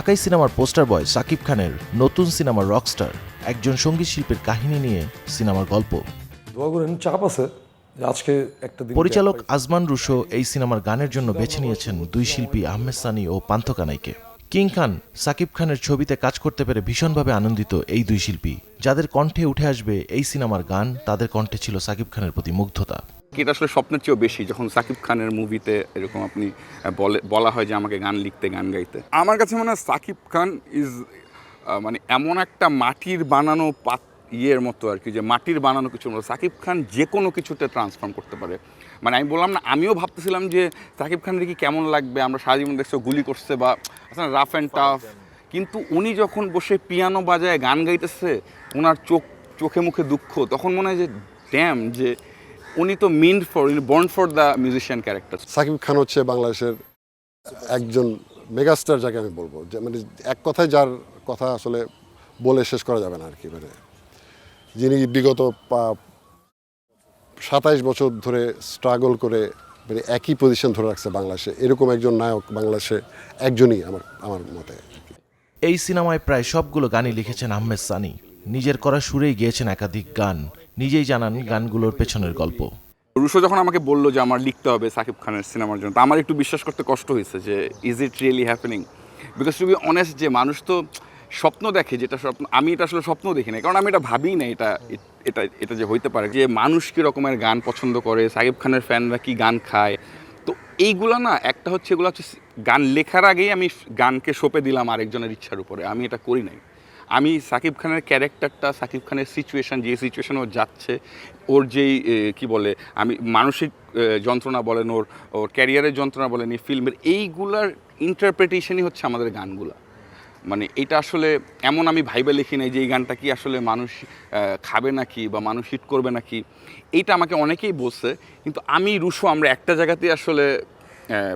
ঢাকাই সিনেমার পোস্টার বয় সাকিব খানের নতুন সিনেমার রকস্টার, একজন সঙ্গীত শিল্পীর কাহিনী নিয়ে সিনেমার গল্প। চাপ আছে আজকে একটা দিন। পরিচালক আজমান রুশো এই সিনেমার গানের জন্য বেছে নিয়েছেন দুই শিল্পী আহমেদ সানি ও পান্থ কানাইকে। কিং খান সাকিব খানের ছবিতে কাজ করতে পেরে ভীষণভাবে আনন্দিত এই দুই শিল্পী। যাদের কণ্ঠে উঠে আসবে এই সিনেমার গান, তাদের কণ্ঠে ছিল সাকিব খানের প্রতি মুগ্ধতা। এটা আসলে স্বপ্নের চেয়েও বেশি যখন সাকিব খানের মুভিতে এরকম আপনি বলা হয় যে আমাকে গান লিখতে, গান গাইতে। আমার কাছে মনে হয় সাকিব খান ইজ মানে এমন একটা মাটির বানানো ইয়ের মতো আর কি, যে মাটির বানানো কিছুর মতো সাকিব খান যে কোনো কিছুতে ট্রান্সফর্ম করতে পারে। মানে আমি বললাম না, আমিও ভাবতেছিলাম যে সাকিব খানের কি কেমন লাগবে, আমরা সারা জীবন দেখছি গুলি করছে বা রাফ অ্যান্ড টাফ, কিন্তু উনি যখন বসে পিয়ানো বাজায় গান গাইতেছে, ওনার চোখে মুখে দুঃখ, তখন মনে হয় যে ড্যাম, যে উনি তো born for the musician character. Shakib Khan হচ্ছে বাংলাদেশের একজন মেগাস্টার, যাকে আমি বলবো যে মানে এক কথায় যার কথা আসলে বলে শেষ করা যাবে না আর কি। মানে যিনি বিগত 27 বছর ধরে স্ট্রাগল করে মানে একই পজিশন ধরে রাখছে বাংলাদেশে, এরকম একজন নায়ক বাংলাদেশে একজনই আমার মতে। এই সিনেমায় প্রায় সবগুলো গানই লিখেছেন আহমেদ সানি। নিজের করা সুরেই গেয়েছেন একাধিক গান, নিজেই জানান গানগুলোর পেছনের গল্প। রুশো যখন আমাকে বললো যে আমার লিখতে হবে সাকিব খানের সিনেমার জন্য, তো আমার একটু বিশ্বাস করতে কষ্ট হয়েছে যে is it really happening. Because to be honest, যে মানুষ তো স্বপ্ন দেখে, যেটা স্বপ্ন, আমি এটা আসলে স্বপ্ন দেখি না, কারণ আমি এটা ভাবিই না এটা যে হইতে পারে, যে মানুষ কী রকমের গান পছন্দ করে, সাকিব খানের ফ্যানরা কী গান খায়। তো এইগুলো না, একটা হচ্ছে এগুলো হচ্ছে গান লেখার আগেই আমি গানকে সঁপে দিলাম আরেকজনের ইচ্ছার উপরে, আমি এটা করি নাই। আমি সাকিব খানের ক্যারেক্টারটা, সাকিব খানের সিচুয়েশান, যে সিচুয়েশানে ও যাচ্ছে, ওর যেই কি বলে, আমি মানসিক যন্ত্রণা বলেন, ওর ক্যারিয়ারের যন্ত্রণা বলেন, এই ফিল্মের এইগুলার ইন্টারপ্রিটেশনই হচ্ছে আমাদের গানগুলা। মানে এটা আসলে এমন আমি ভাইবে লিখি নাই যে এই গানটা কি আসলে মানুষ খাবে নাকি বা মানুষ হিট করবে নাকি, এইটা আমাকে অনেকেই বলছে। কিন্তু আমি রুশো আমরা একটা জায়গাতেই আসলে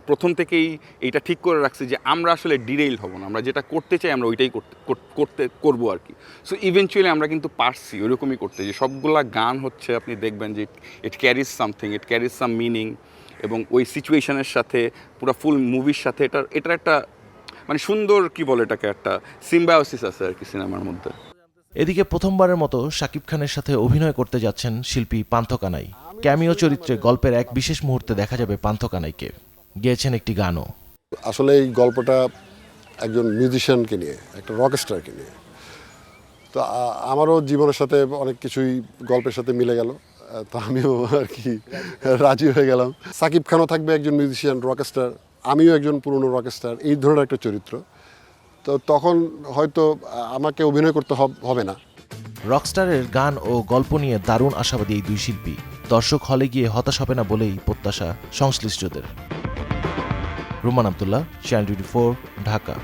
প্রথম থেকেই এইটা ঠিক করে রাখছি যে আমরা আসলে ডিরেইল হব না, আমরা যেটা করতে চাই আমরা ওইটাই করবো আর কি। সো ইভেনচুয়ালি আমরা কিন্তু পারছি ওইরকমই করতে, যে সবগুলা গান হচ্ছে আপনি দেখবেন যে ইট ক্যারিজ সামথিং, ইট ক্যারিজ সাম মিনিং, এবং ওই সিচুয়েশনের সাথে পুরো ফুল মুভির সাথে এটার একটা মানে সুন্দর কি বলে এটাকে, একটা সিম্বায়োসিস আছে আর কি সিনেমার মধ্যে। এদিকে প্রথমবারের মতো শাকিব খানের সাথে অভিনয় করতে যাচ্ছেন শিল্পী পান্থ কানাই। ক্যামিও চরিত্রে গল্পের এক বিশেষ মুহূর্তে দেখা যাবে পান্থ কানাইকে, গেয়েছেন একটি গানও। আসলে এই গল্পটা একজন মিউজিশিয়ানকে নিয়ে, একটা রকস্টারকে নিয়ে। তো আমারও জীবনের সাথে অনেক কিছুই গল্পের সাথে মিলে গেল, তো আমিও আর কি রাজি হয়ে গেলাম। সাকিব খানও থাকবে একজন মিউজিশিয়ান রকস্টার, আমিও একজন পুরনো রকস্টার, এই ধরনের একটা চরিত্র। তো তখন হয়তো আমাকে অভিনয় করতে হবে না। রকস্টারের গান ও গল্প নিয়ে দারুণ আশাবাদী এই দুই শিল্পী। দর্শক হলে গিয়ে হতাশ হবে না বলেই প্রত্যাশা সংশ্লিষ্টদের। রুমান আব্দুল্লাহ, চ্যানেল 24, ঢাকা।